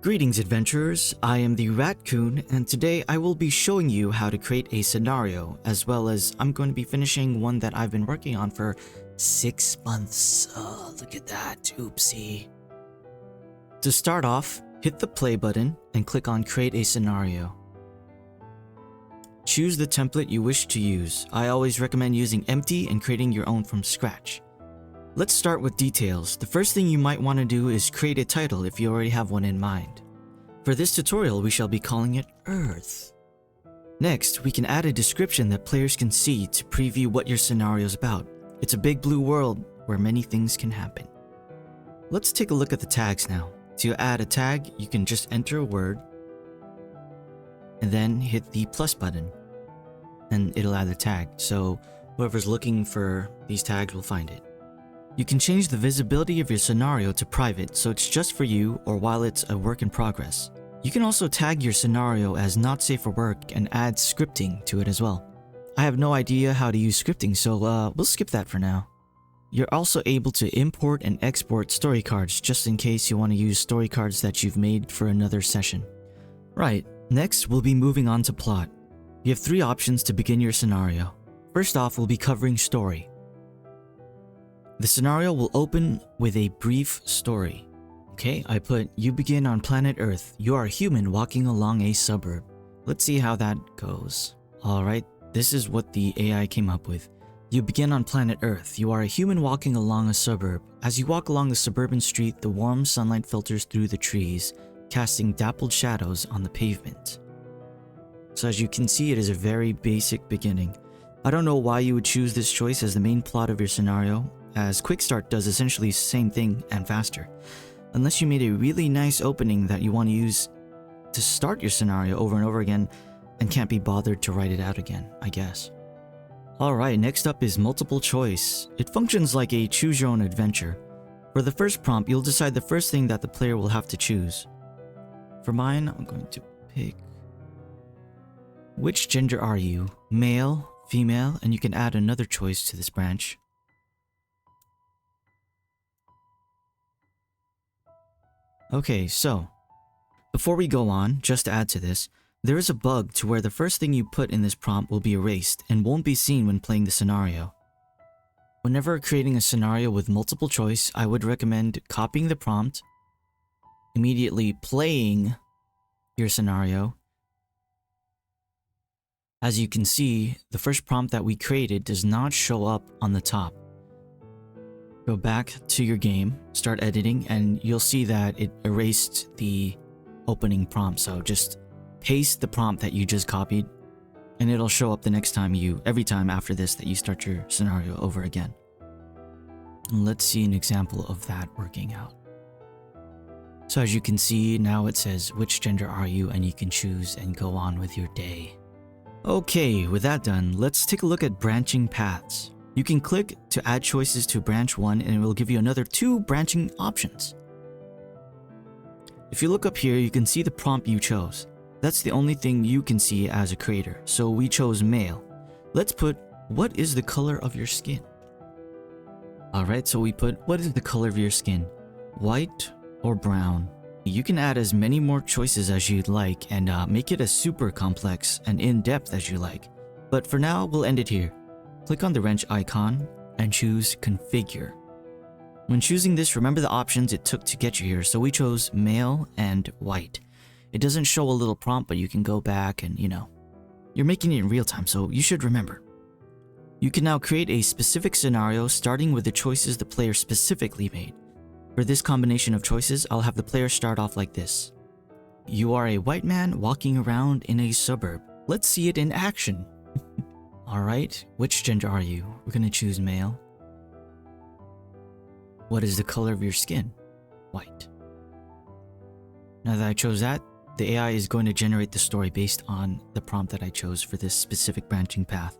Greetings adventurers, I am the Rat-Kun and today I will be showing you how to create a scenario, as well as I'm going to be finishing one that I've been working on for 6 months. Oh, look at that, oopsie. To start off, hit the play button and click on create a scenario. Choose the template you wish to use. I always recommend using empty and creating your own from scratch. Let's start with details. The first thing you might want to do is create a title if you already have one in mind. For this tutorial, we shall be calling it Earth. Next, we can add a description that players can see to preview what your scenario is about. It's a big blue world where many things can happen. Let's take a look at the tags now. To add a tag, you can just enter a word and then hit the plus button and it'll add the tag. So whoever's looking for these tags will find it. You can change the visibility of your scenario to private so it's just for you or while it's a work in progress. You can also tag your scenario as not safe for work and add scripting to it as well. I have no idea how to use scripting, so we'll skip that for now. You're also able to import and export story cards just in case you want to use story cards that you've made for another session. Right, next we'll be moving on to plot. You have 3 options to begin your scenario. First off, we'll be covering story. The scenario will open with a brief story. Okay, I put, you begin on planet Earth. You are a human walking along a suburb. Let's see how that goes. Alright, this is what the AI came up with. You begin on planet Earth. You are a human walking along a suburb. As you walk along the suburban street, the warm sunlight filters through the trees, casting dappled shadows on the pavement. So as you can see, it is a very basic beginning. I don't know why you would choose this choice as the main plot of your scenario, as Quick Start does essentially the same thing and faster. Unless you made a really nice opening that you want to use to start your scenario over and over again and can't be bothered to write it out again, I guess. Alright, next up is multiple choice. It functions like a choose your own adventure. For the first prompt, you'll decide the first thing that the player will have to choose. For mine, I'm going to pick... Which gender are you? Male, female, and you can add another choice to this branch. Okay, so, before we go on, just to add to this, there is a bug to where the first thing you put in this prompt will be erased and won't be seen when playing the scenario. Whenever creating a scenario with multiple choice, I would recommend copying the prompt, immediately playing your scenario. As you can see, the first prompt that we created does not show up on the top. Go back to your game, start editing, and you'll see that it erased the opening prompt. So just paste the prompt that you just copied, and it'll show up the next time every time after this that you start your scenario over again. And let's see an example of that working out. So as you can see, now it says, which gender are you? And you can choose and go on with your day. Okay, with that done, let's take a look at branching paths. You can click to add choices to branch 1 and it will give you another 2 branching options. If you look up here, you can see the prompt you chose. That's the only thing you can see as a creator, so we chose male. Let's put, what is the color of your skin? Alright, so we put, what is the color of your skin? White or brown? You can add as many more choices as you'd like and make it as super complex and in-depth as you like. But for now, we'll end it here. Click on the wrench icon and choose Configure. When choosing this, remember the options it took to get you here, so we chose male and white. It doesn't show a little prompt, but you can go back and, you're making it in real time, so you should remember. You can now create a specific scenario starting with the choices the player specifically made. For this combination of choices, I'll have the player start off like this. You are a white man walking around in a suburb. Let's see it in action. Alright, which gender are you? We're gonna choose male. What is the color of your skin? White. Now that I chose that, the AI is going to generate the story based on the prompt that I chose for this specific branching path.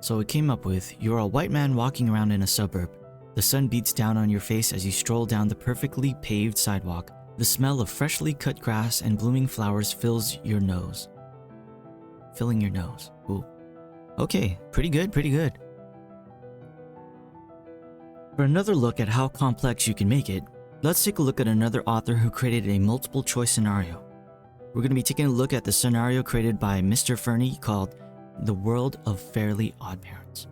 So it came up with, you're a white man walking around in a suburb. The sun beats down on your face as you stroll down the perfectly paved sidewalk. The smell of freshly cut grass and blooming flowers fills your nose. Filling your nose. Ooh. Okay, pretty good, pretty good. For another look at how complex you can make it, let's take a look at another author who created a multiple choice scenario. We're going to be taking a look at the scenario created by Mr. Fernie called The World of Fairly Odd Parents.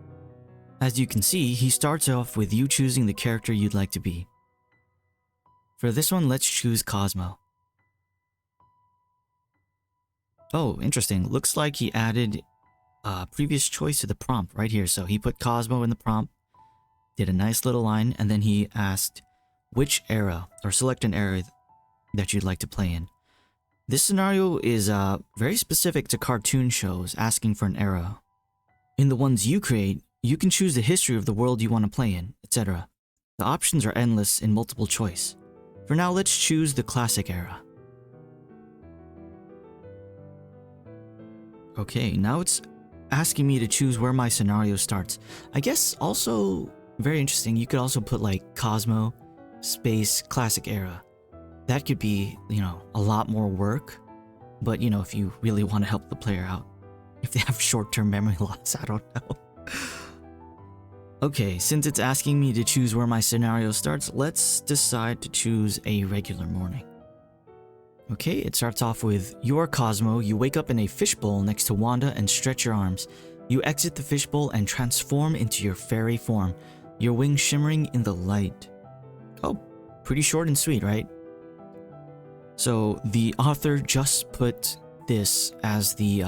As you can see, he starts off with you choosing the character you'd like to be. For this one, let's choose Cosmo. Oh, interesting. Looks like he added a previous choice to the prompt right here. So he put Cosmo in the prompt, did a nice little line, and then he asked which era, or select an era that you'd like to play in. This scenario is very specific to cartoon shows, asking for an era. In the ones you create, you can choose the history of the world you want to play in, etc. The options are endless in multiple choice. For now, let's choose the classic era. Okay, now it's asking me to choose where my scenario starts. I guess also very interesting, you could also put like Cosmo, space, classic era. That could be, a lot more work, but if you really want to help the player out. If they have short-term memory loss, I don't know. Okay, since it's asking me to choose where my scenario starts, let's decide to choose a regular morning. Okay, it starts off with, you are Cosmo, you wake up in a fishbowl next to Wanda and stretch your arms. You exit the fishbowl and transform into your fairy form, your wings shimmering in the light. Oh, pretty short and sweet, right? So the author just put this as the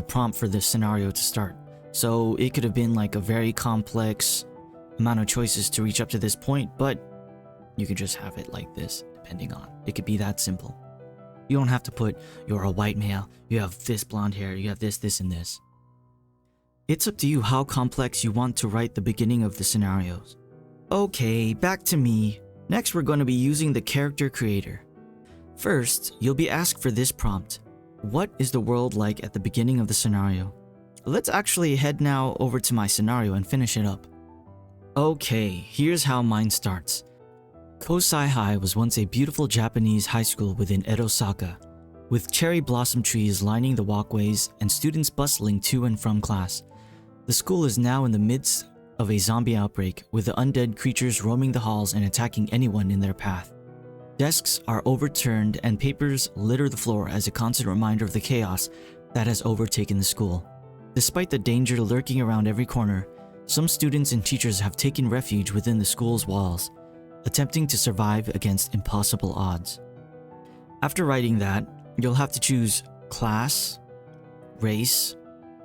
prompt for this scenario to start. So it could have been like a very complex amount of choices to reach up to this point, but you could just have it like this, depending on. It could be that simple. You don't have to put, you're a white male, you have this blonde hair, you have this, this, and this. It's up to you how complex you want to write the beginning of the scenarios. Okay, back to me. Next, we're going to be using the character creator. First, you'll be asked for this prompt. What is the world like at the beginning of the scenario? Let's actually head now over to my scenario and finish it up. Okay, here's how mine starts. Kousai High was once a beautiful Japanese high school within Edosaka, with cherry blossom trees lining the walkways and students bustling to and from class. The school is now in the midst of a zombie outbreak, with the undead creatures roaming the halls and attacking anyone in their path. Desks are overturned and papers litter the floor as a constant reminder of the chaos that has overtaken the school. Despite the danger lurking around every corner, some students and teachers have taken refuge within the school's walls, attempting to survive against impossible odds. After writing that, you'll have to choose class, race,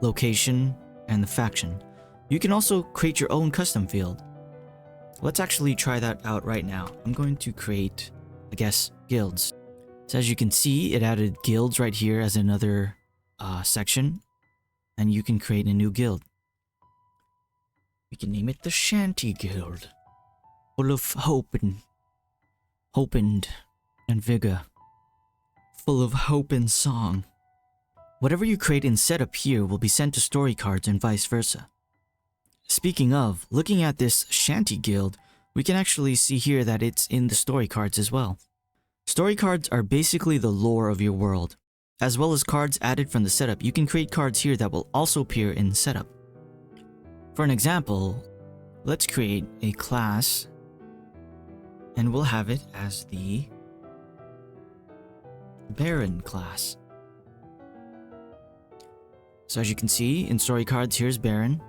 location, and the faction. You can also create your own custom field. Let's actually try that out right now. I'm going to create, guilds. So as you can see, it added guilds right here as another section. And you can create a new guild. We can name it the Shanty Guild. Full of hope and vigor. Full of hope and song. Whatever you create in setup here will be sent to story cards and vice versa. Speaking of, looking at this Shanty Guild, we can actually see here that it's in the story cards as well. Story cards are basically the lore of your world. As well as cards added from the setup, you can create cards here that will also appear in setup. For an example, let's create a class, and we'll have it as the Baron class. So as you can see, in story cards, here's Baron.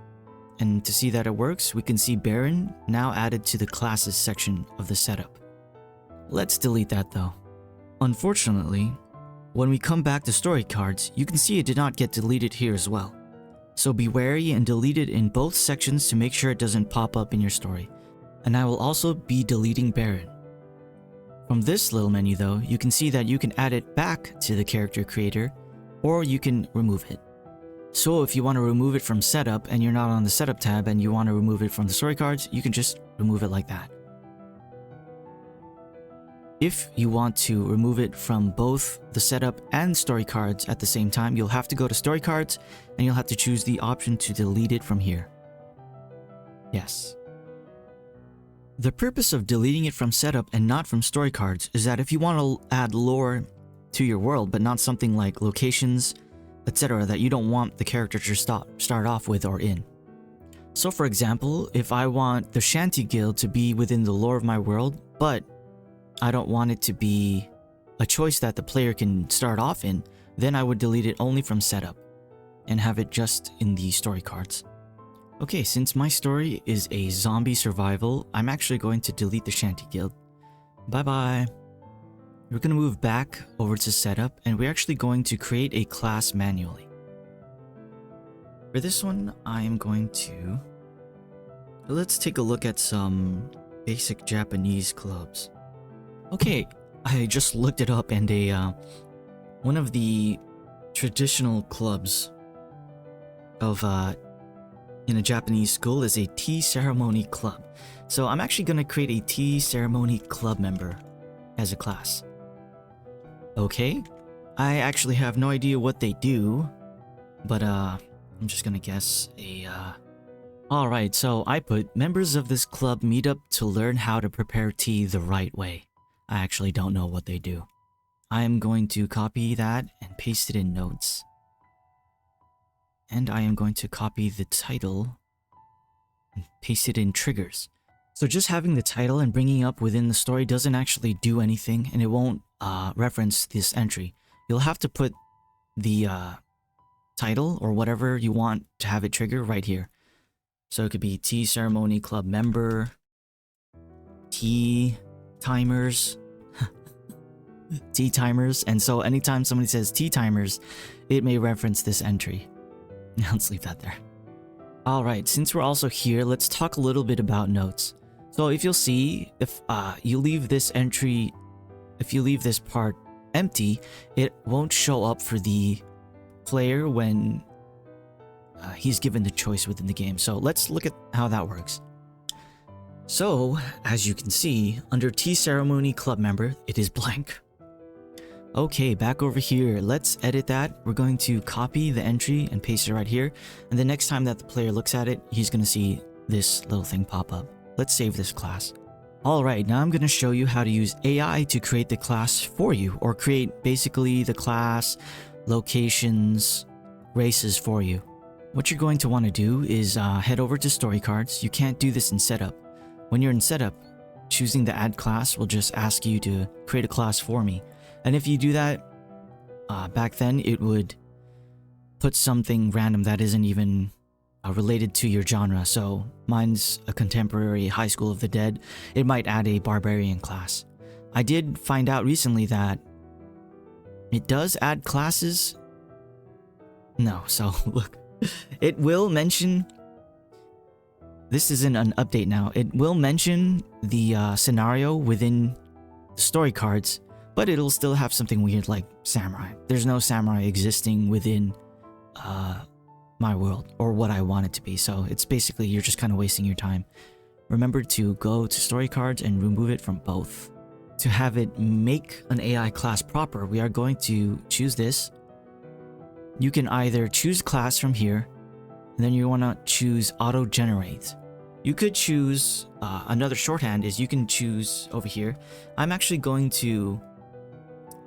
And to see that it works, we can see Baron now added to the classes section of the setup. Let's delete that though. Unfortunately, when we come back to story cards, you can see it did not get deleted here as well. So be wary and delete it in both sections to make sure it doesn't pop up in your story. And I will also be deleting Baron. From this little menu though, you can see that you can add it back to the character creator, or you can remove it. So if you want to remove it from setup and you're not on the setup tab and you want to remove it from the story cards, you can just remove it like that. If you want to remove it from both the setup and story cards at the same time, you'll have to go to story cards and you'll have to choose the option to delete it from here. Yes. The purpose of deleting it from setup and not from story cards is that if you want to add lore to your world, but not something like locations, etc., that you don't want the character to start off with or in. So for example, if I want the Shanty Guild to be within the lore of my world, but I don't want it to be a choice that the player can start off in, then I would delete it only from setup and have it just in the story cards. Okay, since my story is a zombie survival, I'm actually going to delete the Shanty Guild. Bye-bye. We're going to move back over to setup, and we're actually going to create a class manually. For this one, I am going to... Let's take a look at some basic Japanese clubs. Okay, I just looked it up, and one of the traditional clubs of in a Japanese school is a tea ceremony club. So I'm actually going to create a tea ceremony club member as a class. Okay, I actually have no idea what they do, but I'm just gonna guess a Alright, so I put members of this club meet up to learn how to prepare tea the right way. I actually don't know what they do. I am going to copy that and paste it in notes. And I am going to copy the title and paste it in triggers. So just having the title and bringing up within the story doesn't actually do anything, and it won't reference this entry. You'll have to put the title or whatever you want to have it trigger right here. So it could be tea ceremony club member, tea timers, tea timers, and so anytime somebody says tea timers, it may reference this entry. Let's leave that there. Alright, since we're also here, let's talk a little bit about notes. So if you'll see, if you leave this entry, if you leave this part empty, it won't show up for the player when he's given the choice within the game. So let's look at how that works. So, as you can see, under Tea Ceremony Club Member, it is blank. Okay, back over here, let's edit that. We're going to copy the entry and paste it right here. And the next time that the player looks at it, he's going to see this little thing pop up. Let's save this class. Alright, now I'm going to show you how to use AI to create the class for you, or create basically the class, locations, races for you. What you're going to want to do is head over to story cards. You can't do this in setup. When you're in setup, choosing the add class will just ask you to create a class for me. And if you do that, back then it would put something random that isn't even related to your genre. So mine's a contemporary High School of the Dead. It might add a barbarian class. I did find out recently that it does add classes. No, so look, it will mention, this isn't an update now, it will mention the scenario within the story cards, but it'll still have something weird like samurai. There's no samurai existing within my world, or what I want it to be, so it's basically you're just kind of wasting your time. Remember to go to story cards and remove it from both. To have it make an AI class proper, we are going to choose this. You can either choose class from here, and then you want to choose auto generate. You could choose another shorthand is you can choose over here. I'm actually going to,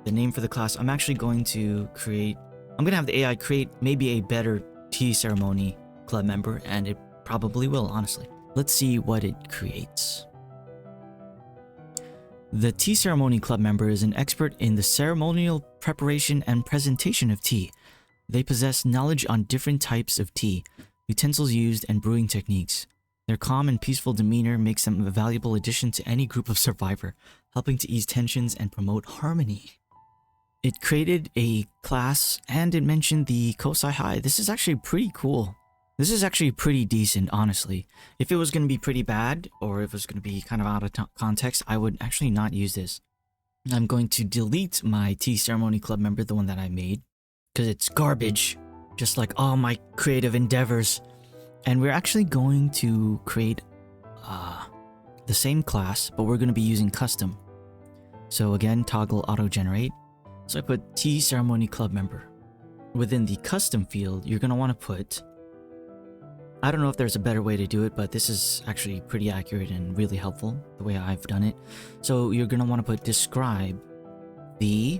the name for the class, I'm actually going to create, I'm going to have the AI create maybe a better tea ceremony club member, and it probably will, honestly. Let's see what it creates. The tea ceremony club member is an expert in the ceremonial preparation and presentation of tea. They possess knowledge on different types of tea, utensils used, and brewing techniques. Their calm and peaceful demeanor makes them a valuable addition to any group of survivor, helping to ease tensions and promote harmony. It created a class, and it mentioned the Kousai High. This is actually pretty cool. This is actually pretty decent, honestly. If it was going to be pretty bad, or if it was going to be kind of out of context, I would actually not use this. I'm going to delete my Tea Ceremony Club member, the one that I made, because it's garbage, just like all my creative endeavors. And we're actually going to create the same class, but we're going to be using custom. So again, toggle auto generate. So I put Tea Ceremony Club member. Within the custom field, you're going to want to put, I don't know if there's a better way to do it, but this is actually pretty accurate and really helpful the way I've done it. So you're going to want to put describe the,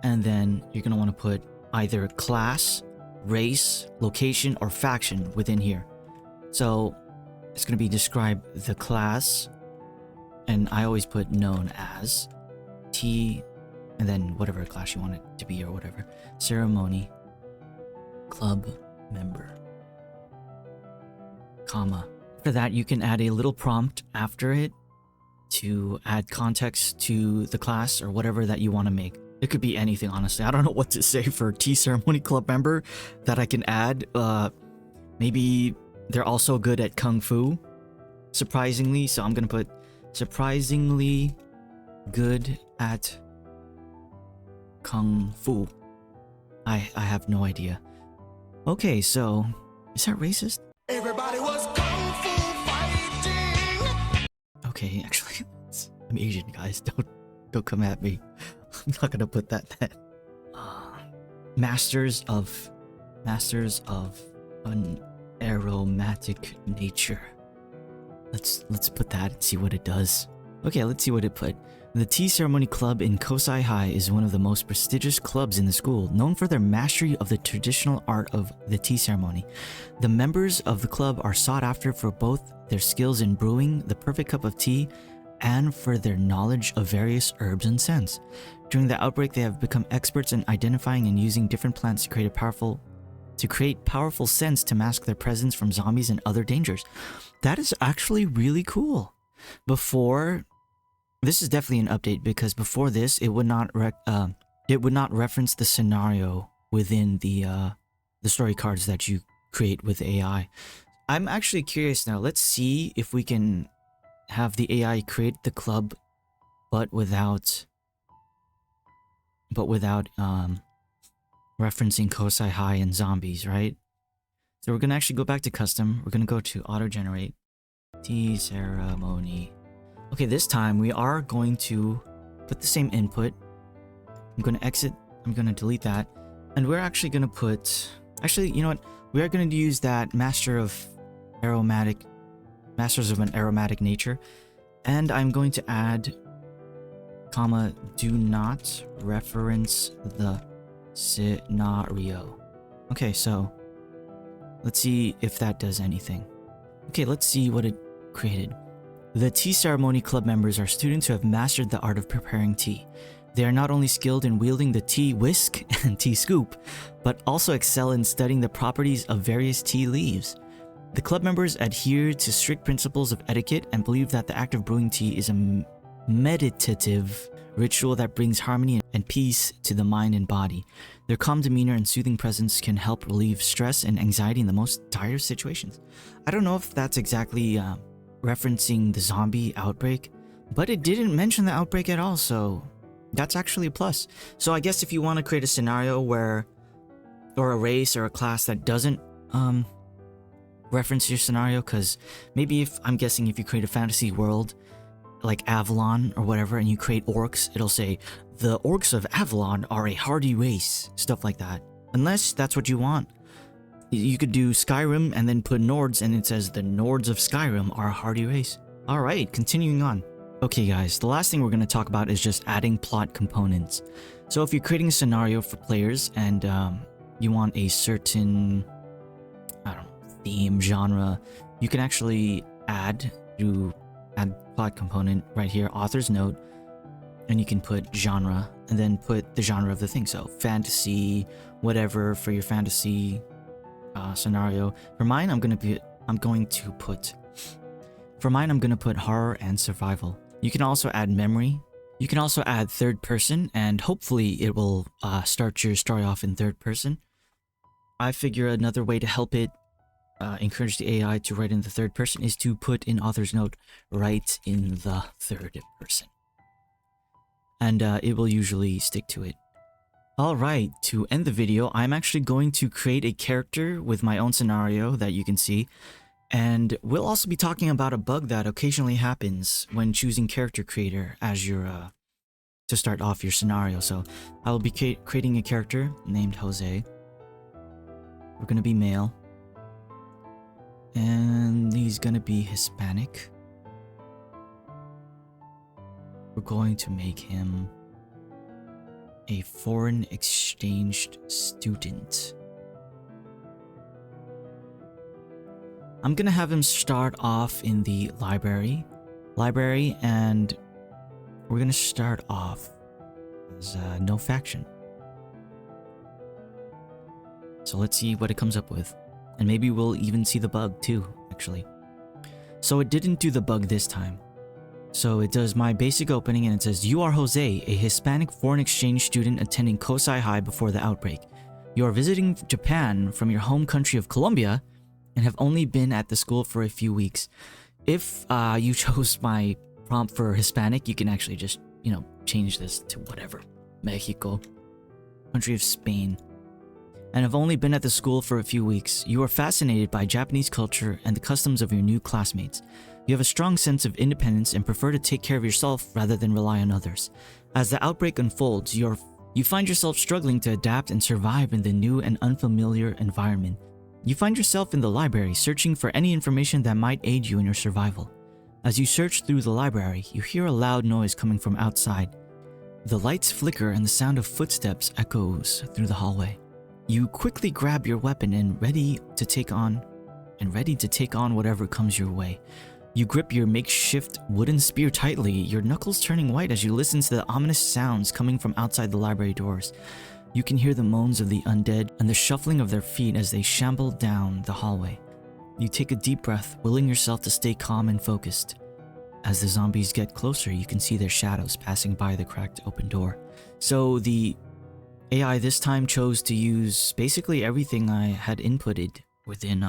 and then you're going to want to put either class, race, location, or faction within here. So it's going to be describe the class, and I always put known as T, and then whatever class you want it to be or whatever. Ceremony club member, comma. After that, you can add a little prompt after it to add context to the class or whatever that you want to make. It could be anything, honestly. I don't know what to say for tea ceremony club member that I can add. Maybe they're also good at kung fu, surprisingly. So I'm gonna put surprisingly good at kung fu. I have no idea. Okay, so is that racist? Everybody was kung fu fighting. Okay, actually, I'm Asian, guys. Don't come at me. I'm not gonna put that then. Masters of an aromatic nature. Let's put that and see what it does. Okay, let's see what it put. The Tea Ceremony Club in Kousai High is one of the most prestigious clubs in the school, known for their mastery of the traditional art of the tea ceremony. The members of the club are sought after for both their skills in brewing the perfect cup of tea and for their knowledge of various herbs and scents. During the outbreak, they have become experts in identifying and using different plants to create powerful scents to mask their presence from zombies and other dangers. That is actually really cool. This is definitely an update, because before this, it would not reference the scenario within the story cards that you create with AI. I'm actually curious now. Let's see if we can have the AI create the club, but without referencing Kousai High and zombies, right? So we're gonna actually go back to custom. We're gonna go to auto generate tea ceremony. Okay, this time we are going to put the same input. I'm going to exit. I'm going to delete that. And we're actually going to put... Actually, you know what? We are going to use that Masters of an aromatic nature. And I'm going to add, comma, do not reference the scenario. Okay, so let's see if that does anything. Okay, let's see what it created. The Tea Ceremony Club members are students who have mastered the art of preparing tea. They are not only skilled in wielding the tea whisk and tea scoop, but also excel in studying the properties of various tea leaves. The club members adhere to strict principles of etiquette and believe that the act of brewing tea is a meditative ritual that brings harmony and peace to the mind and body. Their calm demeanor and soothing presence can help relieve stress and anxiety in the most dire situations. I don't know if that's exactly referencing the zombie outbreak, but it didn't mention the outbreak at all, so that's actually a plus. So I guess if you want to create a scenario or a race or a class that doesn't reference your scenario, because maybe I'm guessing if you create a fantasy world like Avalon or whatever and you create orcs, it'll say the orcs of Avalon are a hardy race, stuff like that. Unless that's what you want. You could do Skyrim and then put Nords and it says the Nords of Skyrim are a hardy race. Alright, continuing on. Okay guys, the last thing we're going to talk about is just adding plot components. So if you're creating a scenario for players and you want a certain, I don't know, theme, genre, you can actually add plot component right here, author's note, and you can put genre and then put the genre of the thing. So fantasy, whatever for your fantasy scenario. For mine, I'm going to put horror and survival. You can also add memory. You can also add third person, and hopefully it will start your story off in third person. I figure another way to help it encourage the AI to write in the third person is to put in author's note right in the third person. And it will usually stick to it. Alright, to end the video, I'm actually going to create a character with my own scenario that you can see. And we'll also be talking about a bug that occasionally happens when choosing character creator as your to start off your scenario. So I will be creating a character named Jose. We're going to be male. And he's going to be Hispanic. We're going to make him a foreign exchanged student. I'm gonna have him start off in the library, and we're gonna start off as no faction. So let's see what it comes up with, and maybe we'll even see the bug too, actually. So it didn't do the bug this time. So it does my basic opening and it says, "You are Jose, a Hispanic foreign exchange student attending Kousai High before the outbreak. You are visiting Japan from your home country of Colombia and have only been at the school for a few weeks." If you chose my prompt for Hispanic, you can actually just, change this to whatever. Mexico, country of Spain. "And have only been at the school for a few weeks. You are fascinated by Japanese culture and the customs of your new classmates. You have a strong sense of independence and prefer to take care of yourself rather than rely on others. As the outbreak unfolds, you find yourself struggling to adapt and survive in the new and unfamiliar environment. You find yourself in the library, searching for any information that might aid you in your survival. As you search through the library, you hear a loud noise coming from outside. The lights flicker and the sound of footsteps echoes through the hallway. You quickly grab your weapon and ready to take on whatever comes your way. You grip your makeshift wooden spear tightly, your knuckles turning white as you listen to the ominous sounds coming from outside the library doors. You can hear the moans of the undead and the shuffling of their feet as they shamble down the hallway. You take a deep breath, willing yourself to stay calm and focused. As the zombies get closer, you can see their shadows passing by the cracked open door." So the AI this time chose to use basically everything I had inputted within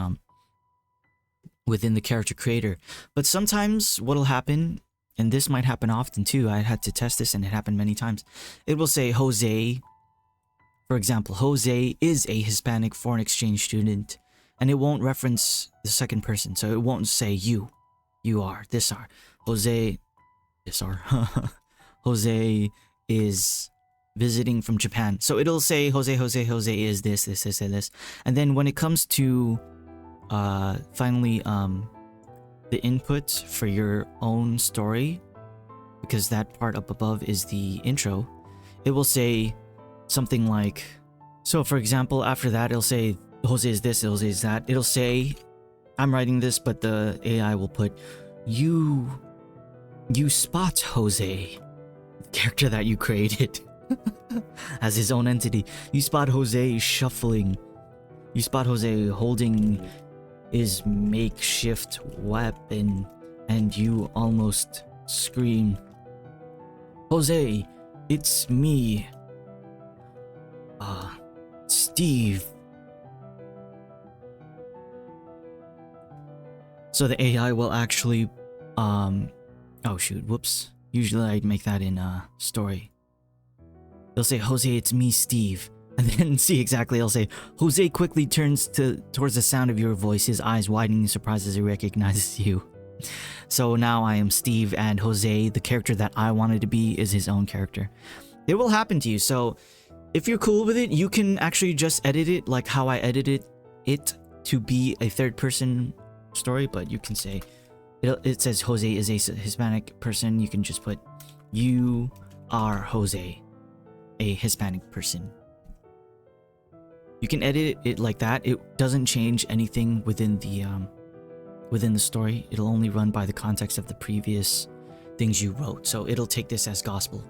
the character creator. But sometimes what'll happen, and this might happen often too, I had to test this and it happened many times. It will say Jose, for example, Jose is a Hispanic foreign exchange student, and it won't reference the second person. So it won't say you are, this are. Jose is visiting from Japan. So it'll say Jose is this. And then when it comes to finally the input for your own story, because that part up above is the intro, it will say something like, so for example, after that it'll say Jose is this, Jose is that. It'll say, I'm writing this, but the AI will put, you spot Jose, the character that you created as his own entity. You spot Jose shuffling. You spot Jose holding his makeshift weapon, and you almost scream, "Jose, it's me, Steve." So the AI will actually, oh shoot, whoops. Usually I'd make that in story. They'll say, "Jose, it's me, Steve." And then see exactly, it'll say, Jose quickly turns towards the sound of your voice, his eyes widening in surprise as he recognizes you. So now I am Steve, and Jose, the character that I wanted to be, is his own character. It will happen to you, so if you're cool with it, you can actually just edit it like how I edited it to be a third-person story, but you can say, it says Jose is a Hispanic person, you can just put, "You are Jose, a Hispanic person." You can edit it like that. It doesn't change anything within the story. It'll only run by the context of the previous things you wrote. So it'll take this as gospel.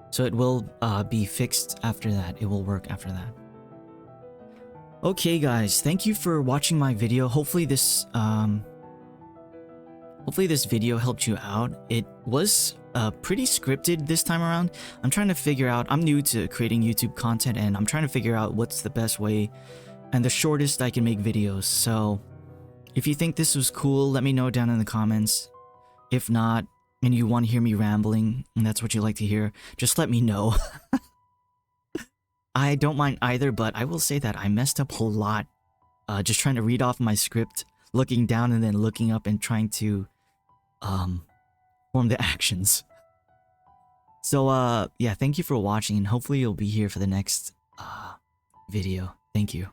So it will be fixed after that. It will work after that. Okay, guys, thank you for watching my video. Hopefully this video helped you out. It was pretty scripted this time around. I'm trying to figure out, I'm new to creating YouTube content, and I'm trying to figure out what's the best way and the shortest I can make videos. So if you think this was cool, let me know down in the comments. If not, and you want to hear me rambling, and that's what you like to hear, just let me know. I don't mind either, but I will say that I messed up a whole lot just trying to read off my script, looking down and then looking up and trying to form the actions. So yeah, thank you for watching, and hopefully you'll be here for the next video. Thank you.